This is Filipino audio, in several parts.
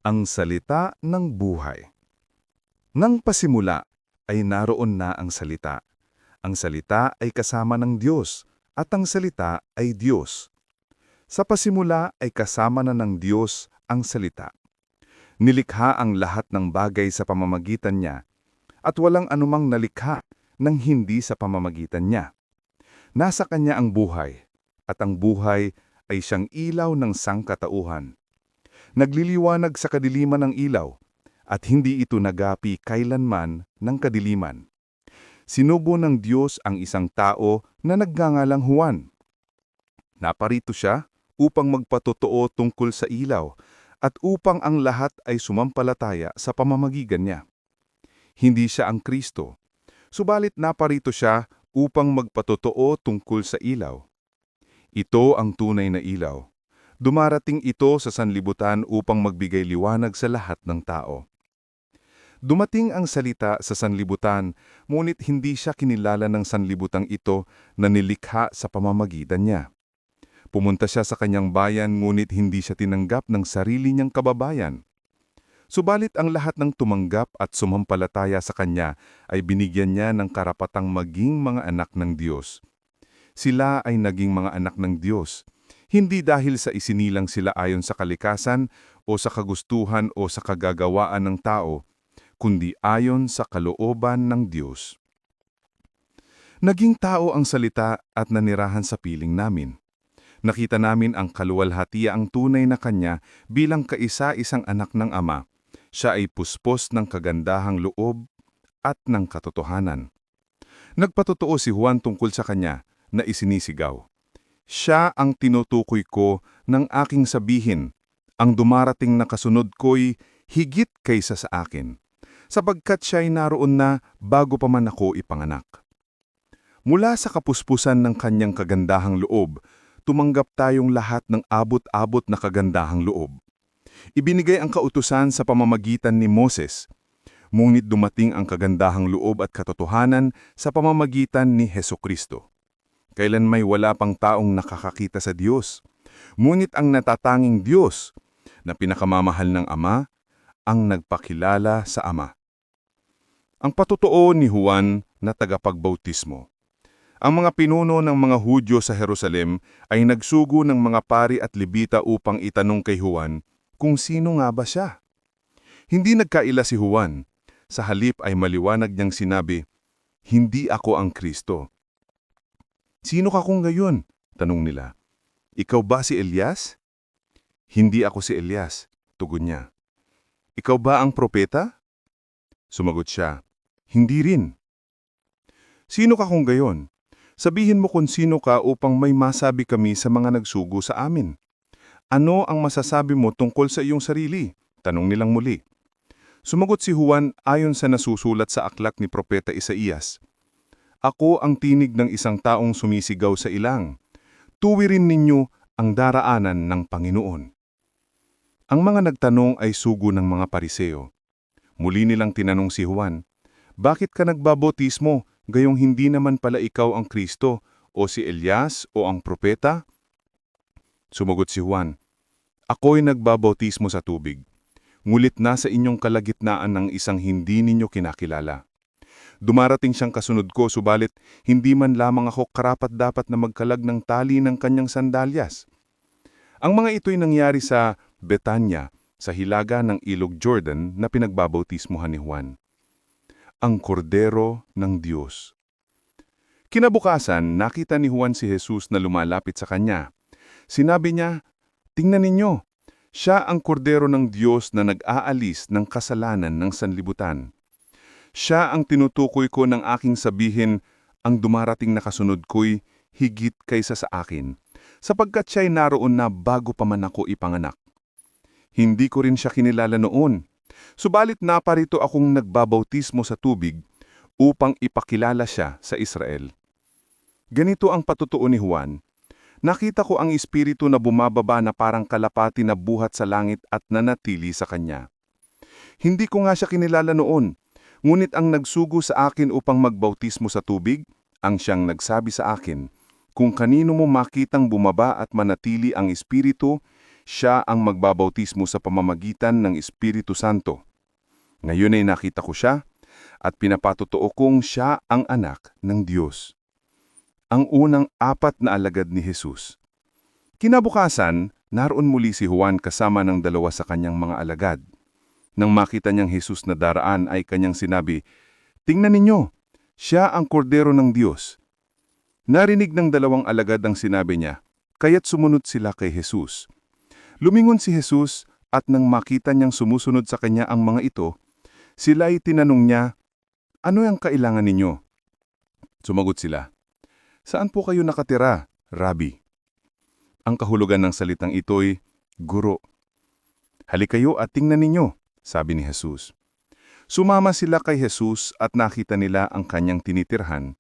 Ang salita ng buhay. Nang pasimula ay naroon na ang salita. Ang salita ay kasama ng Diyos, at ang salita ay Diyos. Sa pasimula ay kasama na ng Diyos ang salita. Nilikha ang lahat ng bagay sa pamamagitan niya, at walang anumang nalikha nang hindi sa pamamagitan niya. Nasa kanya ang buhay, at ang buhay ay siyang ilaw ng sangkatauhan. Nagliliwanag sa kadiliman ng ilaw, at hindi ito nagapi kailanman ng kadiliman. Sinubo ng Diyos ang isang tao na nagngangalang Juan. Naparito siya upang magpatotoo tungkol sa ilaw at upang ang lahat ay sumampalataya sa pamamagitan niya. Hindi siya ang Kristo, subalit naparito siya upang magpatotoo tungkol sa ilaw. Ito ang tunay na ilaw. Dumarating ito sa sanlibutan upang magbigay liwanag sa lahat ng tao. Dumating ang salita sa sanlibutan, ngunit hindi siya kinilala ng sanlibutang ito na nilikha sa pamamagitan niya. Pumunta siya sa kanyang bayan, ngunit hindi siya tinanggap ng sarili niyang kababayan. Subalit ang lahat ng tumanggap at sumampalataya sa kanya ay binigyan niya ng karapatang maging mga anak ng Diyos. Sila ay naging mga anak ng Diyos, hindi dahil sa isinilang sila ayon sa kalikasan o sa kagustuhan o sa kagagawaan ng tao, kundi ayon sa kalooban ng Diyos. Naging tao ang salita at nanirahan sa piling namin. Nakita namin ang kaluwalhatiang tunay na kanya bilang kaisa-isang anak ng Ama. Siya ay puspos ng kagandahang loob at ng katotohanan. Nagpatotoo si Juan tungkol sa kanya na isinisigaw. Siya ang tinutukoy ko ng aking sabihin, ang dumarating na kasunod ko'y higit kaysa sa akin, sapagkat siya'y naroon na bago pa man ako ipanganak. Mula sa kapuspusan ng kanyang kagandahang loob, tumanggap tayong lahat ng abot-abot na kagandahang loob. Ibinigay ang kautusan sa pamamagitan ni Moses, ngunit dumating ang kagandahang loob at katotohanan sa pamamagitan ni Hesukristo. Kailan may wala pang taong nakakakita sa Diyos, ngunit ang natatanging Diyos na pinakamamahal ng Ama ang nagpakilala sa Ama. Ang patotoo ni Juan na tagapagbautismo. Ang mga pinuno ng mga Hudyo sa Jerusalem ay nagsugo ng mga pari at Levita upang itanong kay Juan kung sino nga ba siya. Hindi nagkaila si Juan. Sa halip ay maliwanag niyang sinabi, "Hindi ako ang Kristo." "Sino ka kung gayon?" tanong nila. "Ikaw ba si Elias?" "Hindi ako si Elias," tugon niya. "Ikaw ba ang propeta?" Sumagot siya, "Hindi rin." "Sino ka kung gayon? Sabihin mo kung sino ka upang may masabi kami sa mga nagsugo sa amin. Ano ang masasabi mo tungkol sa iyong sarili?" tanong nilang muli. Sumagot si Juan ayon sa nasusulat sa aklat ni Propeta Isaías. "Ako ang tinig ng isang taong sumisigaw sa ilang. Tuwirin ninyo ang daraanan ng Panginoon." Ang mga nagtanong ay sugo ng mga Pariseo. Muli nilang tinanong si Juan, "Bakit ka nagbabautismo, gayong hindi naman pala ikaw ang Kristo, o si Elias, o ang propeta?" Sumagot si Juan, "Ako'y nagbabautismo sa tubig, ngulit nasa inyong kalagitnaan ng isang hindi ninyo kinakilala. Dumarating siyang kasunod ko, subalit hindi man lamang ako karapat-dapat na magkalag ng tali ng kanyang sandalyas." Ang mga ito'y nangyari sa Betanya, sa hilaga ng Ilog Jordan na pinagbabautismuhan ni Juan. Ang Kordero ng Diyos. Kinabukasan, nakita ni Juan si Jesus na lumalapit sa kanya. Sinabi niya, "Tingnan ninyo, siya ang Kordero ng Diyos na nag-aalis ng kasalanan ng sanlibutan. Siya ang tinutukoy ko ng aking sabihin, ang dumarating na kasunod ko'y higit kaysa sa akin, sapagkat siya'y naroon na bago pa man ako ipanganak. Hindi ko rin siya kinilala noon, subalit naparito akong nagbabautismo sa tubig upang ipakilala siya sa Israel." Ganito ang patotoo ni Juan. Nakita ko ang Espiritu na bumababa na parang kalapati na buhat sa langit at nanatili sa kanya. Hindi ko nga siya kinilala noon, ngunit ang nagsugo sa akin upang magbautismo sa tubig, ang siyang nagsabi sa akin, "Kung kanino mo makitang bumaba at manatili ang Espiritu, Siya ang magbabautismo sa pamamagitan ng Espiritu Santo. Ngayon ay nakita ko siya at pinapatotoo kong siya ang anak ng Diyos. Ang unang 4 na alagad ni Jesus. Kinabukasan, naroon muli si Juan kasama ng 2 sa kanyang mga alagad. Nang makita niyang Jesus na daraan ay kanyang sinabi, "Tingnan ninyo, siya ang kordero ng Diyos." Narinig ng 2 alagad ang sinabi niya, kaya't sumunod sila kay Jesus. Lumingon si Jesus at nang makita niyang sumusunod sa kanya ang mga ito, sila ay tinanong niya, "Ano ang kailangan ninyo?" Sumagot sila, "Saan po kayo nakatira, Rabbi?" Ang kahulugan ng salitang ito'y, Guro. "Halika kayo at tingnan ninyo," sabi ni Jesus. Sumama sila kay Jesus at nakita nila ang kanyang tinitirhan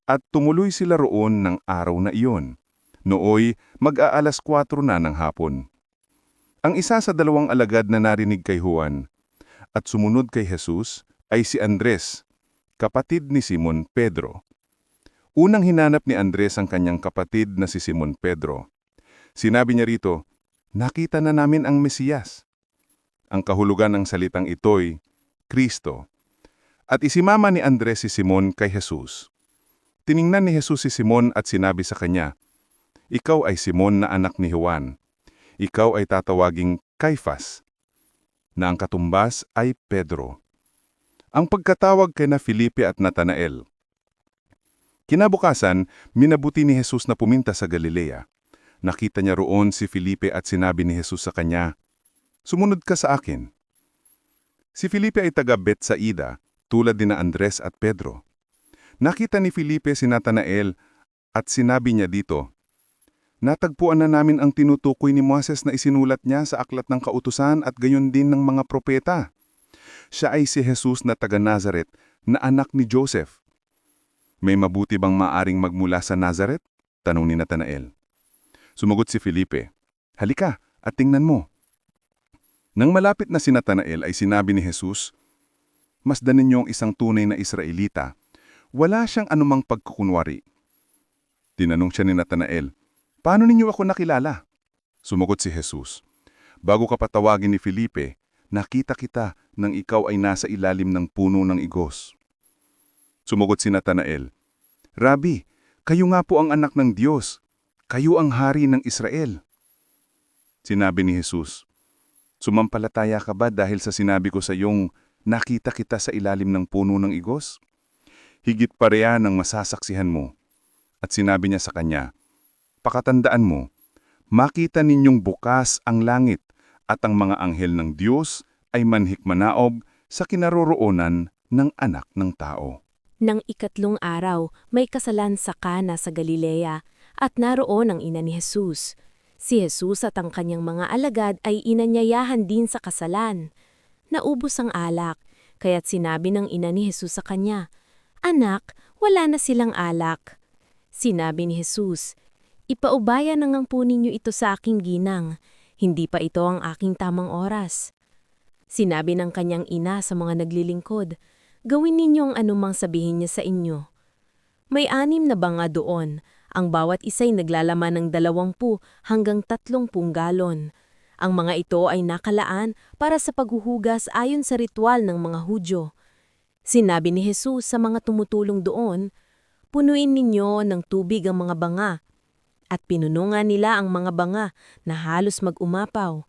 at tumuloy sila roon ng araw na iyon. Nooy, mag-aalas 4 na ng hapon. Ang isa sa 2 alagad na narinig kay Juan at sumunod kay Jesus ay si Andres, kapatid ni Simon Pedro. Unang hinanap ni Andres ang kanyang kapatid na si Simon Pedro. Sinabi niya rito, "Nakita na namin ang Mesiyas." Ang kahulugan ng salitang ito'y, Kristo. At isimama ni Andres si Simon kay Jesus. Tiningnan ni Jesus si Simon at sinabi sa kanya, "Ikaw ay Simon na anak ni Juan. Ikaw ay tatawaging Caifas," na ang katumbas ay Pedro. Ang pagkatawag kay na Felipe at Natanael. Kinabukasan, minabuti ni Jesus na puminta sa Galilea. Nakita niya roon si Felipe at sinabi ni Jesus sa kanya, "Sumunod ka sa akin." Si Felipe ay taga Betsaida, tulad din na Andres at Pedro. Nakita ni Felipe si Natanael at sinabi niya dito, "Natagpuan na namin ang tinutukoy ni Moses na isinulat niya sa aklat ng kautusan at gayon din ng mga propeta. Siya ay si Jesus na taga Nazaret na anak ni Joseph." "May mabuti bang maaring magmula sa Nazaret?" tanong ni Natanael. Sumagot si Felipe, "Halika at tingnan mo." Nang malapit na si Natanael ay sinabi ni Jesus, "Masdan ninyo ang isang tunay na Israelita. Wala siyang anumang pagkukunwari." Tinanong siya ni Natanael, "Paano ninyo ako nakilala?" Sumagot si Jesus, "Bago ka patawagin ni Felipe, nakita kita nang ikaw ay nasa ilalim ng puno ng igos." Sumagot si Natanael, "Rabbi, kayo nga po ang anak ng Diyos. Kayo ang hari ng Israel." Sinabi ni Jesus, "Sumampalataya ka ba dahil sa sinabi ko sa iyong, nakita kita sa ilalim ng puno ng igos? Higit pa riyan ang masasaksihan mo." At sinabi niya sa kanya, "Pakatandaan mo, makita ninyong bukas ang langit at ang mga anghel ng Diyos ay manhikmanaob sa kinaroroonan ng anak ng tao." Nang 3 araw, may kasalan sa Kana sa Galilea at naroon ang ina ni Jesus. Si Jesus at ang kanyang mga alagad ay inanyayahan din sa kasalan. Naubos ang alak, kaya't sinabi ng ina ni Jesus sa kanya, "Anak, wala na silang alak." Sinabi ni Jesus, "Ipaubaya na ngang po ninyo ito sa aking ginang, hindi pa ito ang aking tamang oras." Sinabi ng kanyang ina sa mga naglilingkod, "Gawin ninyo ang anumang sabihin niya sa inyo." May 6 na banga doon, ang bawat isa'y naglalaman ng 20 hanggang 30 galon. Ang mga ito ay nakalaan para sa paghuhugas ayon sa ritual ng mga Hudyo. Sinabi ni Jesus sa mga tumutulong doon, "Punuin ninyo ng tubig ang mga banga." At pinunungan nila ang mga banga na halos mag-umapaw.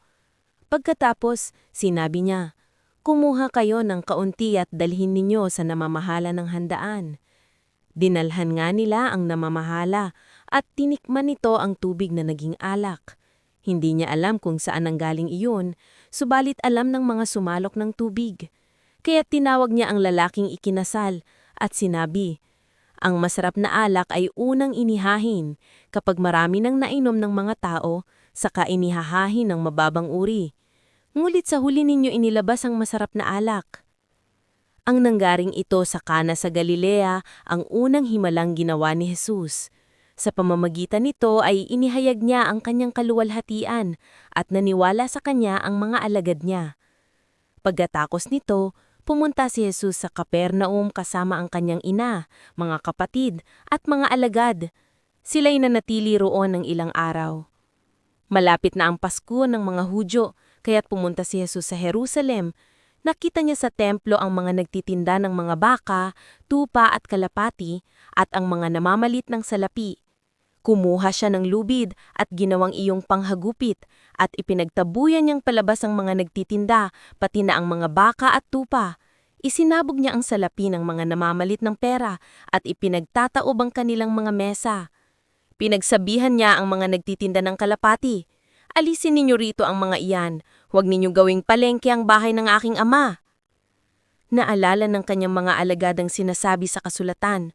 Pagkatapos, sinabi niya, "Kumuha kayo ng kaunti at dalhin ninyo sa namamahala ng handaan." Dinalhan nga nila ang namamahala at tinikman nito ang tubig na naging alak. Hindi niya alam kung saan nanggaling iyon, subalit alam ng mga sumalok ng tubig. Kaya tinawag niya ang lalaking ikinasal at sinabi, "Ang masarap na alak ay unang inihahin kapag marami nang nainom ng mga tao, saka inihahahin ng mababang uri. Ngulit sa huli ninyo inilabas ang masarap na alak." Ang nanggaring ito sa Kana sa Galilea ang unang himalang ginawa ni Jesus. Sa pamamagitan nito ay inihayag niya ang kanyang kaluwalhatian at naniwala sa kanya ang mga alagad niya. Pagkatapos nito, pumunta si Jesus sa Capernaum kasama ang kanyang ina, mga kapatid at mga alagad. Sila'y nanatili roon ng ilang araw. Malapit na ang Pasko ng mga Hudyo, kaya't pumunta si Jesus sa Jerusalem. Nakita niya sa templo ang mga nagtitinda ng mga baka, tupa at kalapati, at ang mga namamalit ng salapi. Kumuha siya ng lubid at ginawang iyong panghagupit, at ipinagtabuyan niyang palabas ang mga nagtitinda, pati na ang mga baka at tupa. Isinabog niya ang salapi ng mga namamalit ng pera at ipinagtataob ang kanilang mga mesa. Pinagsabihan niya ang mga nagtitinda ng kalapati, "Alisin ninyo rito ang mga iyan, huwag ninyo gawing palengke ang bahay ng aking ama." Naalala ng kanyang mga alagadang sinasabi sa kasulatan,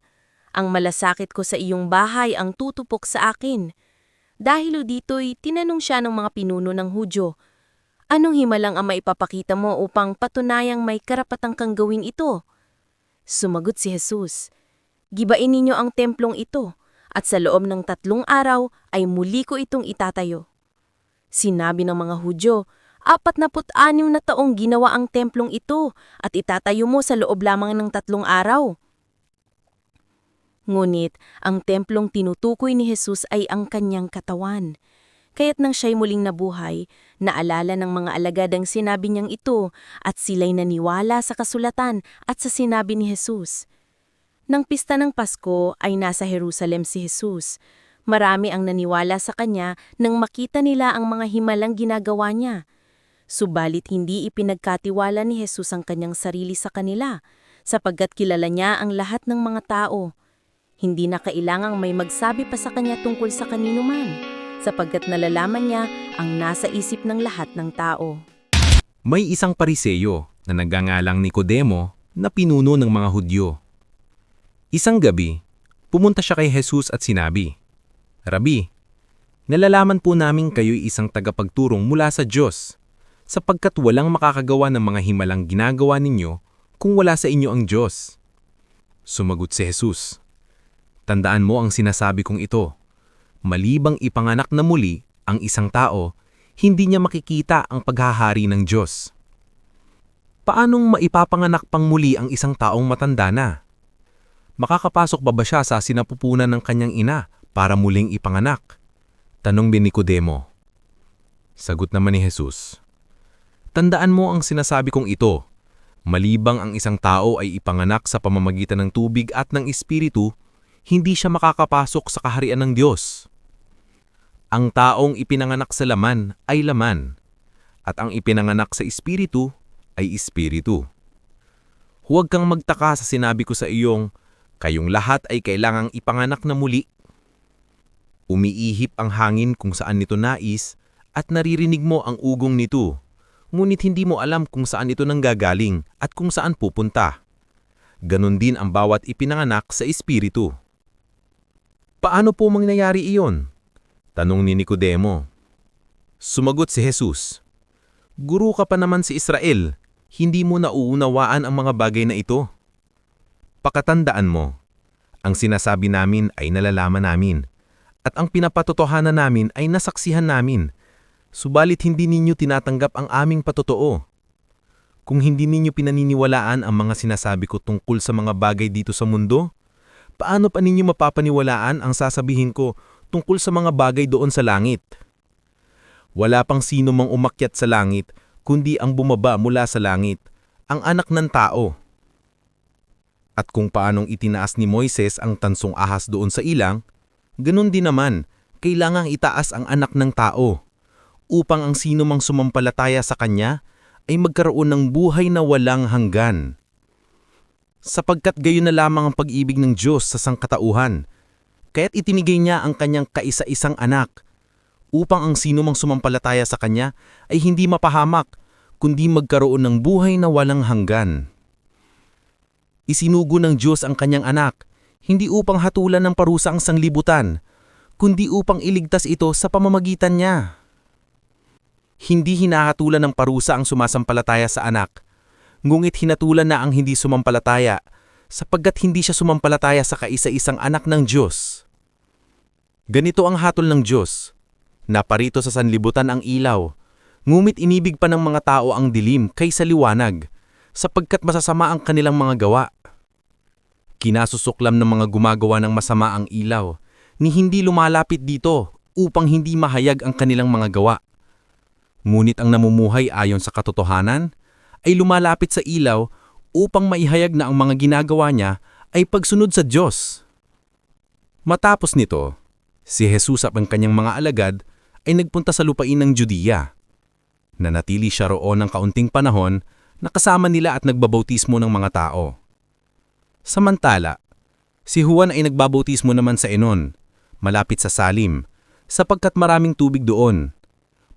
"Ang malasakit ko sa iyong bahay ang tutupok sa akin." Dahil dito'y tinanong siya ng mga pinuno ng Hudyo, "Anong himalang ang maipapakita mo upang patunayang may karapatang kang gawin ito?" Sumagot si Jesus, "Gibain ninyo ang templong ito, at sa loob ng 3 araw ay muli ko itong itatayo." Sinabi ng mga Hudyo, 46 na taong ginawa ang templong ito at itatayo mo sa loob lamang ng 3 araw. Ngunit ang templong tinutukoy ni Jesus ay ang kanyang katawan. Kaya't nang siya'y muling nabuhay, naalala ng mga alagad ang sinabi niyang ito at sila'y naniwala sa kasulatan at sa sinabi ni Jesus. Nang pista ng Pasko ay nasa Jerusalem si Jesus. Marami ang naniwala sa kanya nang makita nila ang mga himalang ginagawa niya. Subalit hindi ipinagkatiwala ni Jesus ang kanyang sarili sa kanila, sapagkat kilala niya ang lahat ng mga tao. Hindi na kailangang may magsabi pa sa kanya tungkol sa kanino man, sapagkat nalalaman niya ang nasa isip ng lahat ng tao. May isang Pariseyo na nagngangalang Nicodemo na pinuno ng mga Hudyo. Isang gabi, pumunta siya kay Jesus at sinabi, "Rabi, nalalaman po namin kayo'y isang tagapagturong mula sa Diyos, sapagkat walang makakagawa ng mga himalang ginagawa ninyo kung wala sa inyo ang Diyos." Sumagot si Jesus, "Tandaan mo ang sinasabi kong ito. Malibang ipanganak na muli ang isang tao, hindi niya makikita ang paghahari ng Diyos." Paanong maipapanganak pang muli ang isang taong matanda na? Makakapasok ba siya sa sinapupunan ng kanyang ina para muling ipanganak? Tanong ni Nicodemo. Sagot naman ni Jesus, "Tandaan mo ang sinasabi kong ito. Malibang ang isang tao ay ipanganak sa pamamagitan ng tubig at ng espiritu, hindi siya makakapasok sa kaharian ng Diyos. Ang taong ipinanganak sa laman ay laman, at ang ipinanganak sa espiritu ay espiritu. Huwag kang magtaka sa sinabi ko sa iyong, kayong lahat ay kailangang ipanganak na muli. Umiihip ang hangin kung saan nito nais at naririnig mo ang ugong nito, ngunit hindi mo alam kung saan ito nanggagaling at kung saan pupunta. Ganon din ang bawat ipinanganak sa espiritu." "Paano po mangyayari iyon?" tanong ni Nicodemo. Sumagot si Jesus, "Guro ka pa naman sa Israel, hindi mo nauunawaan ang mga bagay na ito? Pakatandaan mo, ang sinasabi namin ay nalalaman namin, at ang pinapatotohanan namin ay nasaksihan namin, subalit hindi ninyo tinatanggap ang aming patotoo. Kung hindi ninyo pinaniniwalaan ang mga sinasabi ko tungkol sa mga bagay dito sa mundo, paano pa ninyo mapapaniwalaan ang sasabihin ko tungkol sa mga bagay doon sa langit? Wala pang sino mang umakyat sa langit, kundi ang bumaba mula sa langit, ang anak ng tao. At kung paanong itinaas ni Moises ang tansong ahas doon sa ilang, ganun din naman, kailangang itaas ang anak ng tao, upang ang sino mang sumampalataya sa kanya ay magkaroon ng buhay na walang hanggan. Sapagkat gayon na lamang ang pag-ibig ng Diyos sa sangkatauhan, kaya't itinigay niya ang kanyang kaisa-isang anak, upang ang sino mang sumampalataya sa kanya ay hindi mapahamak, kundi magkaroon ng buhay na walang hanggan. Isinugo ng Diyos ang kanyang anak, hindi upang hatulan ng parusa ang sanglibutan, kundi upang iligtas ito sa pamamagitan niya. Hindi hinahatulan ng parusa ang sumasampalataya sa anak, ngunit hinatulan na ang hindi sumampalataya, sapagkat hindi siya sumampalataya sa kaisa-isang anak ng Diyos. Ganito ang hatol ng Diyos, naparito sa sanlibutan ang ilaw, ngunit inibig pa ng mga tao ang dilim kaysa liwanag, sapagkat masasama ang kanilang mga gawa. Kinasusuklam ng mga gumagawa ng masama ang ilaw, ni hindi lumalapit dito upang hindi mahayag ang kanilang mga gawa. Ngunit ang namumuhay ayon sa katotohanan ay lumalapit sa ilaw upang maihayag na ang mga ginagawa niya ay pagsunod sa Diyos. Matapos nito, si Jesus at ang kanyang mga alagad ay nagpunta sa lupain ng Judea. Nanatili siya roon ng kaunting panahon na kasama nila at nagbabautismo ng mga tao. Samantala, si Juan ay nagbabautismo naman sa Enon, malapit sa Salim, sapagkat maraming tubig doon.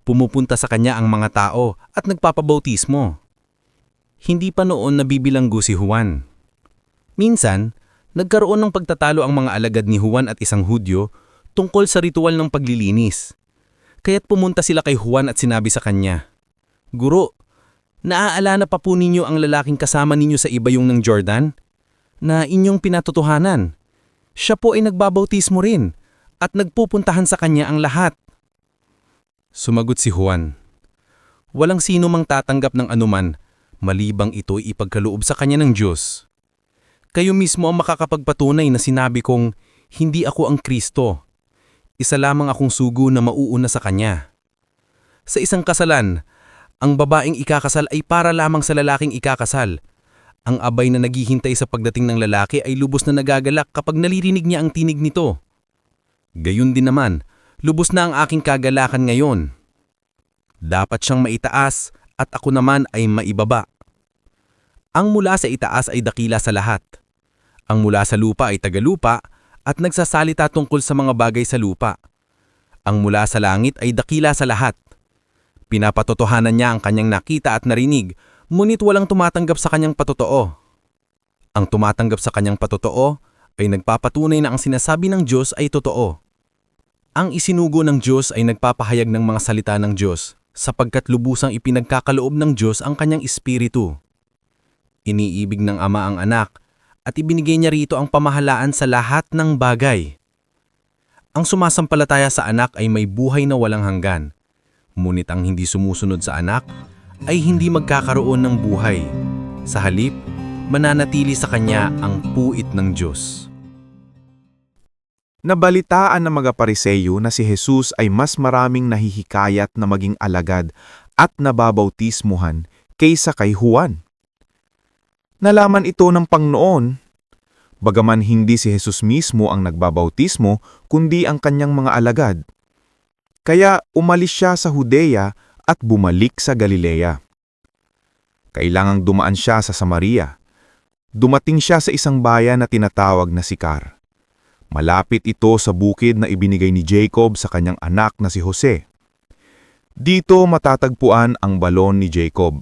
Pumupunta sa kanya ang mga tao at nagpapabautismo. Hindi pa noon nabibilanggo si Juan. Minsan, nagkaroon ng pagtatalo ang mga alagad ni Juan at isang Hudyo tungkol sa ritual ng paglilinis. Kaya't pumunta sila kay Juan at sinabi sa kanya, "Guro, naaalala pa po ninyo ang lalaking kasama ninyo sa ibayong ng Jordan na inyong pinatotohanan? Siya po ay nagbabautismo rin at nagpupuntahan sa kanya ang lahat." Sumagot si Juan, "Walang sino mang tatanggap ng anuman malibang ito'y ipagkaloob sa kanya ng Diyos. Kayo mismo ang makakapagpatunay na sinabi kong hindi ako ang Kristo. Isa lamang akong sugo na mauuna sa kanya. Sa isang kasalan, ang babaeng ikakasal ay para lamang sa lalaking ikakasal. Ang abay na naghihintay sa pagdating ng lalaki ay lubos na nagagalak kapag nalirinig niya ang tinig nito. Gayun din naman, lubos na ang aking kagalakan ngayon. Dapat siyang maitaas at ako naman ay maibaba. Ang mula sa itaas ay dakila sa lahat. Ang mula sa lupa ay tagalupa at nagsasalita tungkol sa mga bagay sa lupa. Ang mula sa langit ay dakila sa lahat. Pinapatotohanan niya ang kanyang nakita at narinig, ngunit walang tumatanggap sa kanyang patotoo. Ang tumatanggap sa kanyang patotoo ay nagpapatunay na ang sinasabi ng Diyos ay totoo. Ang isinugo ng Diyos ay nagpapahayag ng mga salita ng Diyos, sapagkat lubusang ipinagkakaloob ng Diyos ang kanyang espiritu. Iniibig ng Ama ang anak, at ibinigay niya rito ang pamahalaan sa lahat ng bagay. Ang sumasampalataya sa anak ay may buhay na walang hanggan, ngunit ang hindi sumusunod sa anak ay hindi magkakaroon ng buhay. Sa halip, mananatili sa kanya ang puit ng Diyos. Nabalitaan ng mga Pariseyo na si Jesus ay mas maraming nahihikayat na maging alagad at nababautismuhan kaysa kay Juan. Nalaman ito ng Pangnoon, bagaman hindi si Jesus mismo ang nagbabautismo kundi ang kanyang mga alagad. Kaya umalis siya sa Judea at bumalik sa Galilea. Kailangang dumaan siya sa Samaria. Dumating siya sa isang bayan na tinatawag na Sicar. Malapit ito sa bukid na ibinigay ni Jacob sa kanyang anak na si Jose. Dito matatagpuan ang balon ni Jacob.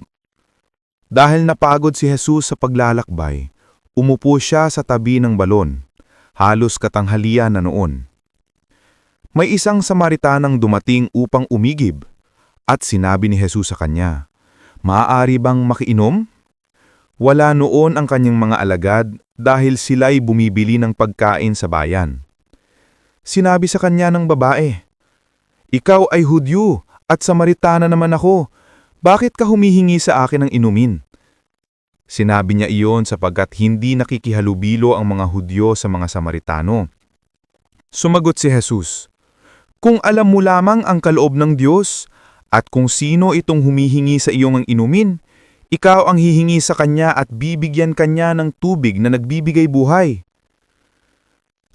Dahil napagod si Jesus sa paglalakbay, umupo siya sa tabi ng balon, halos katanghalian na noon. May isang Samaritanang dumating upang umigib, at sinabi ni Jesus sa kanya, "Maaari bang makiinom?" Wala noon ang kanyang mga alagad dahil sila'y bumibili ng pagkain sa bayan. Sinabi sa kanya ng babae, "Ikaw ay Hudyo at Samaritana naman ako. Bakit ka humihingi sa akin ng inumin?" Sinabi niya iyon sapagkat hindi nakikihalubilo ang mga Hudyo sa mga Samaritano. Sumagot si Jesus, "Kung alam mo lamang ang kaloob ng Diyos at kung sino itong humihingi sa iyong ang inumin, ikaw ang hihingi sa kanya at bibigyan kanya ng tubig na nagbibigay buhay."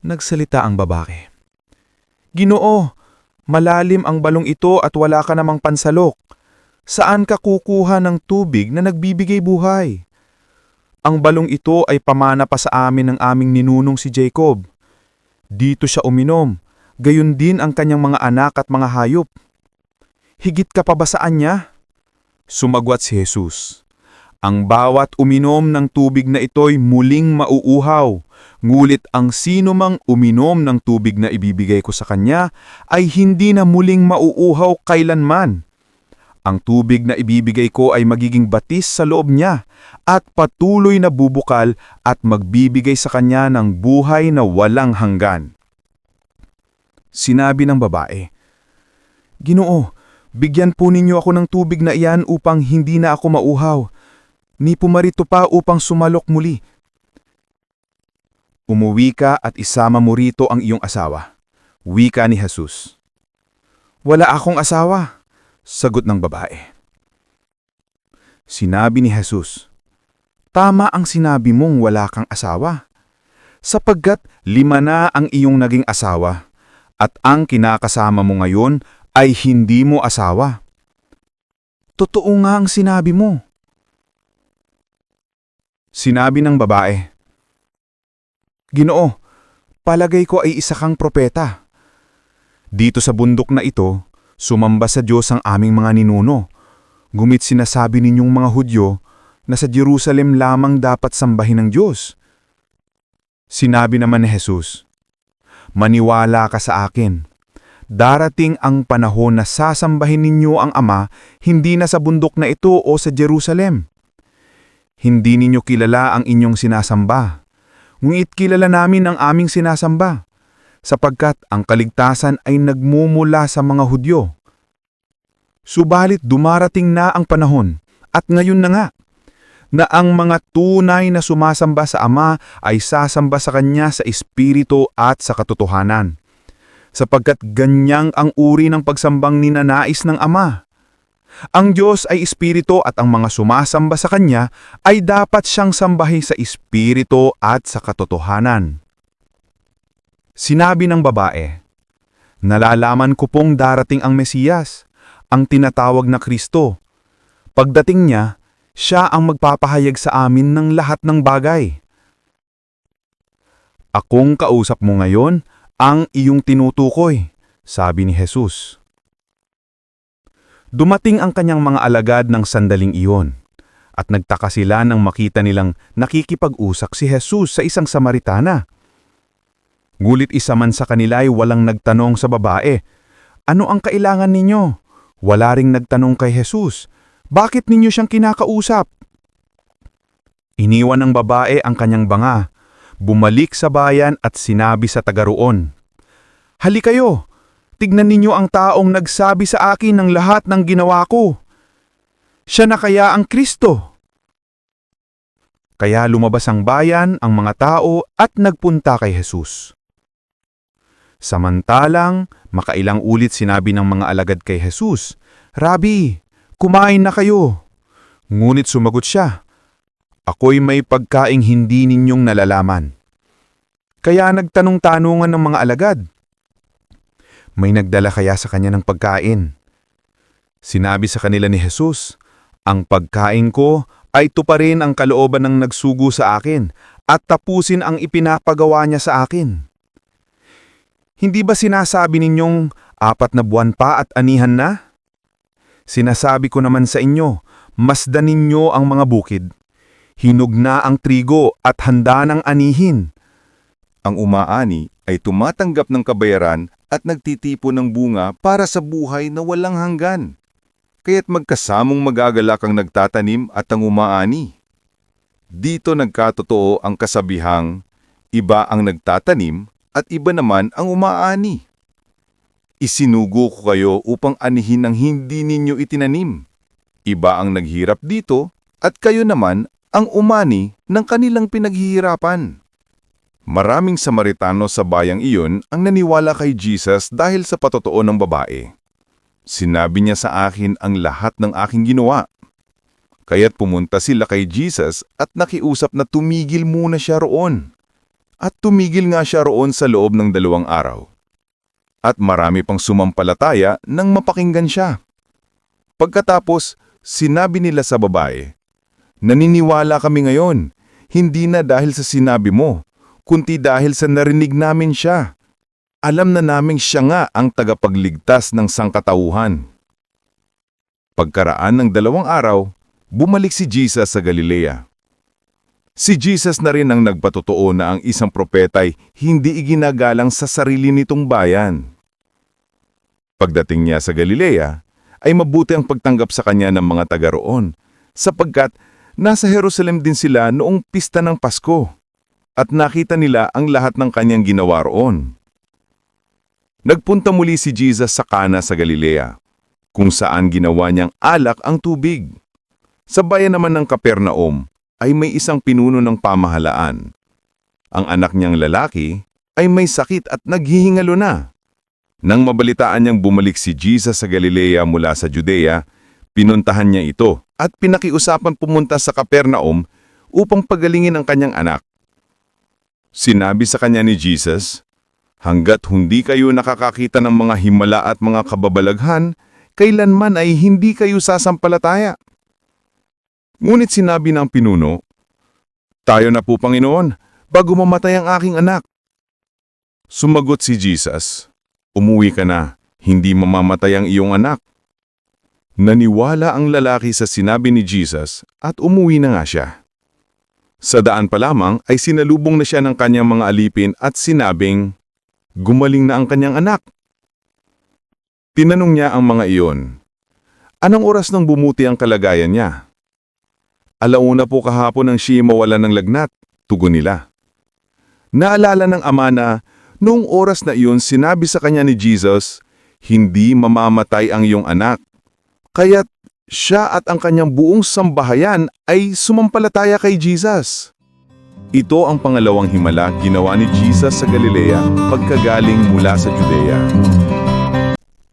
Nagsalita ang babae, "Ginoo, malalim ang balong ito at wala ka namang pansalok. Saan ka kukuha ng tubig na nagbibigay buhay? Ang balong ito ay pamana pa sa amin ng aming ninunong si Jacob. Dito siya uminom, gayon din ang kanyang mga anak at mga hayop. Higit ka pa ba sa anya?" Sumagwat si Jesus, "Ang bawat uminom ng tubig na ito'y muling mauuhaw, ngulit ang sino mang uminom ng tubig na ibibigay ko sa kanya ay hindi na muling mauuhaw kailanman. Ang tubig na ibibigay ko ay magiging batis sa loob niya at patuloy na bubukal at magbibigay sa kanya ng buhay na walang hanggan." Sinabi ng babae, "Ginoo, bigyan po ninyo ako ng tubig na iyan upang hindi na ako mauhaw, ni pumarito pa upang sumalok muli." "Umuwi ka at isama mo rito ang iyong asawa," wika ni Jesus. Wala akong asawa, sagot ng babae. Sinabi ni Jesus, tama ang sinabi mong wala kang asawa, sapagkat 5 na ang iyong naging asawa, at ang kinakasama mo ngayon ay hindi mo asawa. Totoo nga ang sinabi mo. Sinabi ng babae, Ginoo, palagay ko ay isa kang propeta. Dito sa bundok na ito, sumamba sa Diyos ang aming mga ninuno. Gumit sinasabi ninyong mga Hudyo na sa Jerusalem lamang dapat sambahin ng Diyos. Sinabi naman ni Jesus, maniwala ka sa akin. Darating ang panahon na sasambahin ninyo ang Ama hindi na sa bundok na ito o sa Jerusalem. Hindi ninyo kilala ang inyong sinasamba. Ngunit kilala namin ang aming sinasamba, sapagkat ang kaligtasan ay nagmumula sa mga Hudyo. Subalit dumarating na ang panahon, at ngayon na nga, na ang mga tunay na sumasamba sa Ama ay sasamba sa Kanya sa Espiritu at sa katotohanan, sapagkat ganyang ang uri ng pagsambang ninanais ng Ama. Ang Diyos ay Espiritu at ang mga sumasamba sa Kanya ay dapat siyang sambahin sa Espiritu at sa katotohanan. Sinabi ng babae, nalalaman ko pong darating ang Mesiyas, ang tinatawag na Kristo. Pagdating niya, siya ang magpapahayag sa amin ng lahat ng bagay. Akong kausap mo ngayon ang iyong tinutukoy, sabi ni Jesus. Dumating ang kanyang mga alagad ng sandaling iyon, at nagtaka sila nang makita nilang nakikipag-usap si Jesus sa isang Samaritana. Ngulit isa man sa kanila ay walang nagtanong sa babae, ano ang kailangan ninyo? Wala ring nagtanong kay Jesus, bakit ninyo siyang kinakausap? Iniwan ng babae ang kanyang banga, bumalik sa bayan at sinabi sa taga-roon, Hali kayo, tignan ninyo ang taong nagsabi sa akin ng lahat ng ginawa ko. Siya na kaya ang Kristo? Kaya lumabas ang bayan, ang mga tao at nagpunta kay Jesus. Samantalang, makailang ulit sinabi ng mga alagad kay Jesus, Rabi, kumain na kayo. Ngunit sumagot siya, Ako'y may pagkaing hindi ninyong nalalaman. Kaya nagtanong-tanungan ng mga alagad. May nagdala kaya sa kanya ng pagkain? Sinabi sa kanila ni Jesus, Ang pagkain ko ay tuparin ang kalooban ng nagsugo sa akin at tapusin ang ipinapagawa niya sa akin. Hindi ba sinasabi ninyong 4 na buwan pa at anihan na? Sinasabi ko naman sa inyo, masdan ninyo ang mga bukid. Hinog na ang trigo at handa ng anihin. Ang umaani ay tumatanggap ng kabayaran at nagtitipon ng bunga para sa buhay na walang hanggan. Kaya't magkasamong magagalak ang nagtatanim at ang umaani. Dito nagkatotoo ang kasabihang, iba ang nagtatanim at iba naman ang umaani. Isinugo ko kayo upang anihin ang hindi ninyo itinanim. Iba ang naghirap dito at kayo naman ang umani ng kanilang pinaghihirapan. Maraming Samaritano sa bayang iyon ang naniwala kay Jesus dahil sa patotoo ng babae. Sinabi niya sa akin ang lahat ng aking ginawa. Kaya't pumunta sila kay Jesus at nakiusap na tumigil muna siya roon. At tumigil nga siya roon sa loob ng 2 araw. At marami pang sumampalataya nang mapakinggan siya. Pagkatapos, sinabi nila sa babae, Naniniwala kami ngayon, hindi na dahil sa sinabi mo, kundi dahil sa narinig namin siya. Alam na naming siya nga ang tagapagligtas ng sangkatauhan. Pagkaraan ng 2 araw, bumalik si Jesus sa Galilea. Si Jesus na rin ang nagpatotoo na ang isang propeta'y hindi iginagalang sa sarili nitong bayan. Pagdating niya sa Galilea, ay mabuti ang pagtanggap sa kanya ng mga taga roon, sapagkat nasa Jerusalem din sila noong pista ng Pasko, at nakita nila ang lahat ng kanyang ginawa roon. Nagpunta muli si Jesus sa Kana sa Galilea, kung saan ginawa niyang alak ang tubig. Sa bayan naman ng Capernaum, ay may isang pinuno ng pamahalaan. Ang anak niyang lalaki ay may sakit at naghihingalo na. Nang mabalitaan niyang bumalik si Jesus sa Galilea mula sa Judea, pinuntahan niya ito at pinakiusapan pumunta sa Capernaum upang pagalingin ang kanyang anak. Sinabi sa kanya ni Jesus, "Hanggat hindi kayo nakakakita ng mga himala at mga kababalaghan, kailanman ay hindi kayo sasampalataya." Ngunit sinabi ng pinuno, "Tayo na po, Panginoon, bago mamatay ang aking anak." Sumagot si Jesus, "Umuwi ka na, hindi mamamatay ang iyong anak." Naniwala ang lalaki sa sinabi ni Jesus at umuwi na nga siya. Sa daan pa lamang ay sinalubong na siya ng kanyang mga alipin at sinabing, gumaling na ang kanyang anak. Tinanong niya ang mga iyon, anong oras nang bumuti ang kalagayan niya? "Alauna po kahapon nang siya mawalan ng lagnat," tugon nila. Naalala ng ama na noong oras na iyon sinabi sa kanya ni Jesus, hindi mamamatay ang iyong anak. Kaya't siya at ang kanyang buong sambahayan ay sumampalataya kay Jesus. Ito ang pangalawang himala ginawa ni Jesus sa Galilea pagkagaling mula sa Judea.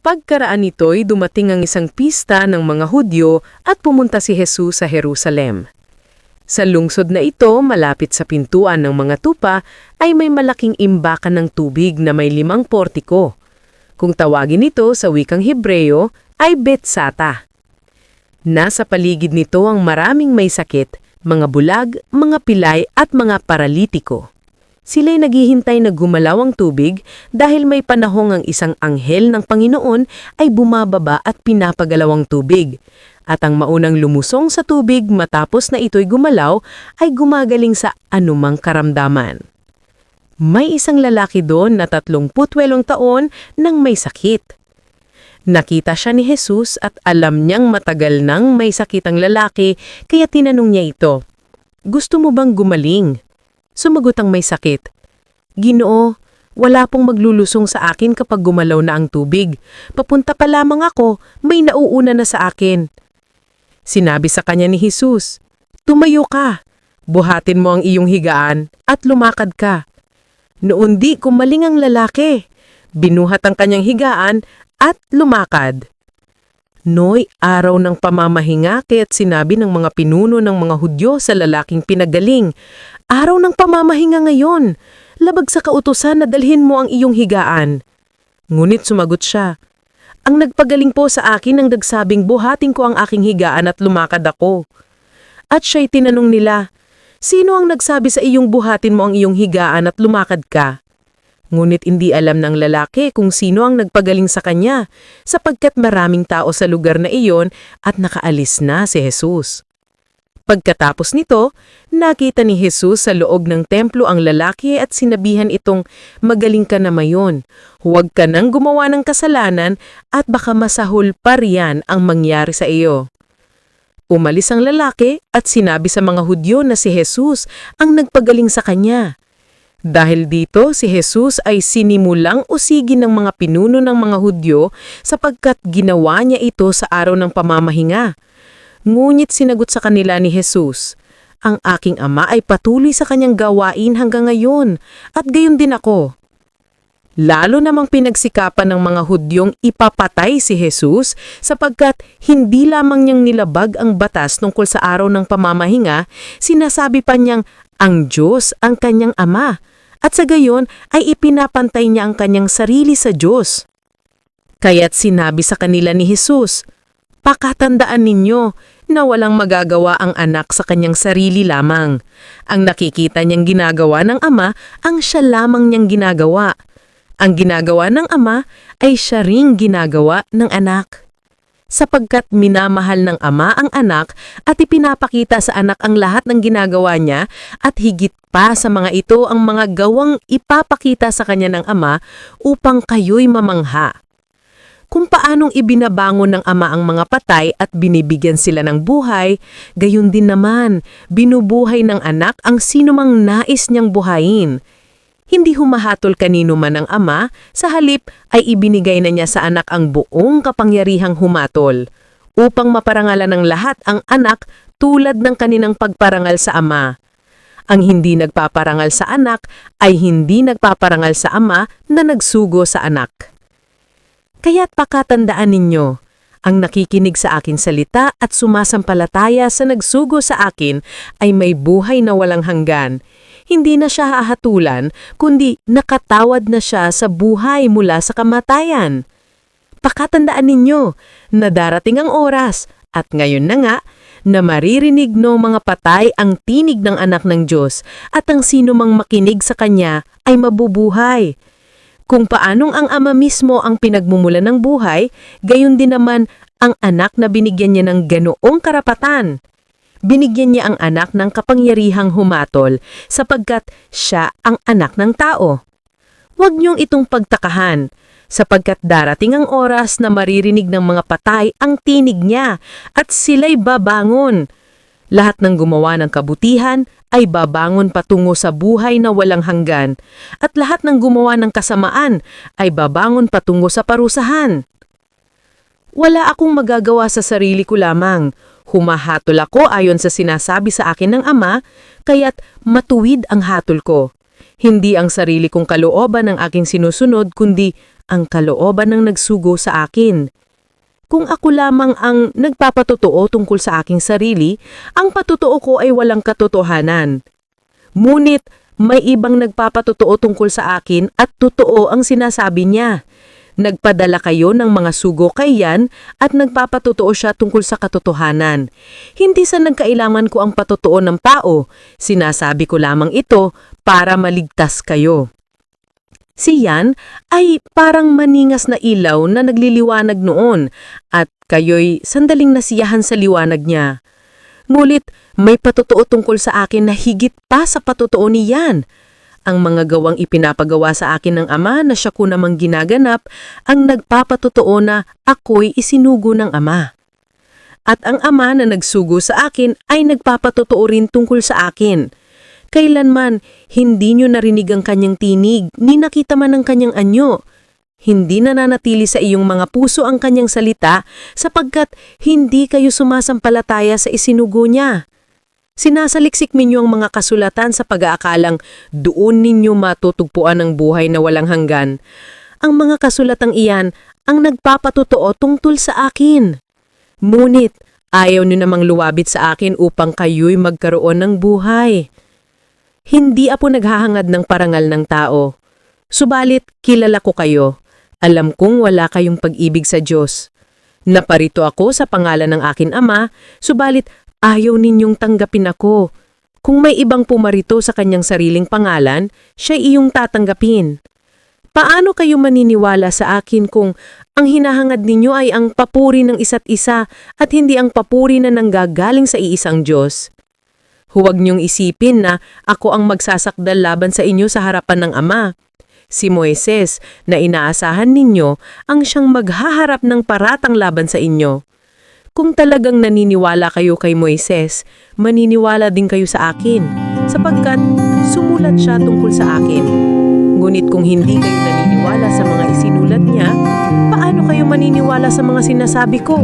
Pagkaraan nito'y dumating ang isang pista ng mga Hudyo at pumunta si Jesus sa Jerusalem. Sa lungsod na ito, malapit sa pintuan ng mga tupa, ay may malaking imbakan ng tubig na may 5 portiko. Kung tawagin ito sa wikang Hebreo, ay Betsata. Nasa paligid nito ang maraming may sakit, mga bulag, mga pilay at mga paralitiko. Sila'y naghihintay na gumalaw ang tubig dahil may panahong ang isang anghel ng Panginoon ay bumababa at pinapagalaw ang tubig. At ang maunang lumusong sa tubig matapos na ito'y gumalaw ay gumagaling sa anumang karamdaman. May isang lalaki doon na 38 taon nang may sakit. Nakita siya ni Jesus at alam niyang matagal nang may sakit ang lalaki kaya tinanong niya ito, "Gusto mo bang gumaling?" Sumagot ang may sakit, "Ginoo, wala pong maglulusong sa akin kapag gumalaw na ang tubig. Papunta pa lamang ako, may nauuna na sa akin." Sinabi sa kanya ni Jesus, "Tumayo ka, buhatin mo ang iyong higaan at lumakad ka." Noon di kumaling ang lalaki, binuhat ang kanyang higaan at lumakad. Noy araw ng pamamahinga kaya't sinabi ng mga pinuno ng mga Hudyo sa lalaking pinagaling, "Araw ng pamamahinga ngayon, labag sa kautusan na dalhin mo ang iyong higaan." Ngunit sumagot siya, "Ang nagpagaling po sa akin ang nagsabing buhatin ko ang aking higaan at lumakad ako." At siya'y tinanong nila, "Sino ang nagsabi sa iyong buhatin mo ang iyong higaan at lumakad ka?" Ngunit hindi alam ng lalaki kung sino ang nagpagaling sa kanya, sapagkat maraming tao sa lugar na iyon at nakaalis na si Jesus. Pagkatapos nito, nakita ni Jesus sa loob ng templo ang lalaki at sinabihan itong, "Magaling ka na mayon, huwag ka nang gumawa ng kasalanan at baka masahol pa riyan ang mangyari sa iyo." Umalis ang lalaki at sinabi sa mga Hudyo na si Jesus ang nagpagaling sa kanya. Dahil dito, si Jesus ay sinimulang usigin ng mga pinuno ng mga Hudyo sapagkat ginawa niya ito sa araw ng pamamahinga. Ngunit sinagot sa kanila ni Jesus, "Ang aking ama ay patuloy sa kanyang gawain hanggang ngayon, at gayon din ako." Lalo namang pinagsikapan ng mga Hudyong ipapatay si Jesus sapagkat hindi lamang niyang nilabag ang batas tungkol sa araw ng pamamahinga, sinasabi pa niyang ang Diyos ang kanyang ama, at sa gayon ay ipinapantay niya ang kanyang sarili sa Diyos. Kaya't sinabi sa kanila ni Jesus, "Pakatandaan ninyo na walang magagawa ang anak sa kanyang sarili lamang. Ang nakikita niyang ginagawa ng ama, ang siya lamang niyang ginagawa. Ang ginagawa ng ama ay siya ring ginagawa ng anak. Sapagkat minamahal ng ama ang anak at ipinapakita sa anak ang lahat ng ginagawa niya at higit pa sa mga ito ang mga gawang ipapakita sa kanya ng ama upang kayo'y mamangha. Kung paanong ibinabangon ng ama ang mga patay at binibigyan sila ng buhay, gayon din naman, binubuhay ng anak ang sinumang nais niyang buhayin. Hindi humahatol kanino man ang ama, sa halip ay ibinigay na niya sa anak ang buong kapangyarihang humatol, upang maparangalan ng lahat ang anak tulad ng kaninang pagparangal sa ama. Ang hindi nagpaparangal sa anak ay hindi nagpaparangal sa ama na nagsugo sa anak. Kaya't pakatandaan ninyo, ang nakikinig sa akin salita at sumasampalataya sa nagsugo sa akin ay may buhay na walang hanggan. Hindi na siya hahatulan, kundi nakatawad na siya sa buhay mula sa kamatayan. Pakatandaan ninyo na darating ang oras, at ngayon na nga, na maririnig ng mga patay ang tinig ng anak ng Diyos at ang sino mang makinig sa Kanya ay mabubuhay. Kung paanong ang Ama mismo ang pinagmumulan ng buhay, gayon din naman ang anak na binigyan niya ng ganoong karapatan. Binigyan niya ang anak ng kapangyarihang humatol sapagkat siya ang anak ng tao. Huwag niyong itong pagtakahan, sapagkat darating ang oras na maririnig ng mga patay ang tinig niya at sila'y babangon. Lahat ng gumawa ng kabutihan ay babangon patungo sa buhay na walang hanggan, at lahat ng gumawa ng kasamaan ay babangon patungo sa parusahan. Wala akong magagawa sa sarili ko lamang. Humahatol ako ayon sa sinasabi sa akin ng Ama, kaya't matuwid ang hatol ko. Hindi ang sarili kong kalooban ang aking sinusunod, kundi ang kalooban ng nagsugo sa akin. Kung ako lamang ang nagpapatotoo tungkol sa aking sarili, ang patotoo ko ay walang katotohanan. Ngunit may ibang nagpapatotoo tungkol sa akin at totoo ang sinasabi niya. Nagpadala kayo ng mga sugo kay Yan at nagpapatotoo siya tungkol sa katotohanan. Hindi sa nagkailangan ko ang patotoo ng tao, sinasabi ko lamang ito para maligtas kayo. Si Yan ay parang maningas na ilaw na nagliliwanag noon at kayo'y sandaling nasiyahan sa liwanag niya. Ngulit may patotoo tungkol sa akin na higit pa sa patotoo ni Yan. Ang mga gawang ipinapagawa sa akin ng Ama na siya ko namang ginaganap ang nagpapatotoo na ako'y isinugo ng Ama. At ang Ama na nagsugo sa akin ay nagpapatotoo rin tungkol sa akin. Kailanman hindi nyo narinig ang kanyang tinig, ni nakita man ang kanyang anyo. Hindi nananatili sa iyong mga puso ang kanyang salita sapagkat hindi kayo sumasampalataya sa isinugo niya. Sinasaliksik ninyo ang mga kasulatan sa pag-aakalang doon ninyo matutugpuan ang buhay na walang hanggan. Ang mga kasulatang iyan ang nagpapatotoo tungkol sa akin. Ngunit ayaw nyo namang luwabit sa akin upang kayo'y magkaroon ng buhay. Hindi ako naghahangad ng parangal ng tao. Subalit, kilala ko kayo. Alam kong wala kayong pag-ibig sa Diyos. Naparito ako sa pangalan ng akin Ama, subalit ayaw ninyong tanggapin ako. Kung may ibang pumarito sa kanyang sariling pangalan, siya iyong tatanggapin. Paano kayo maniniwala sa akin kung ang hinahangad ninyo ay ang papuri ng isa't isa at hindi ang papuri na nanggagaling sa iisang Diyos? Huwag niyong isipin na ako ang magsasakdal laban sa inyo sa harapan ng Ama. Si Moises na inaasahan ninyo ang siyang maghaharap ng paratang laban sa inyo. Kung talagang naniniwala kayo kay Moises, maniniwala din kayo sa akin, sapagkat sumulat siya tungkol sa akin. Ngunit kung hindi kayo naniniwala sa mga isinulat niya, paano kayo maniniwala sa mga sinasabi ko?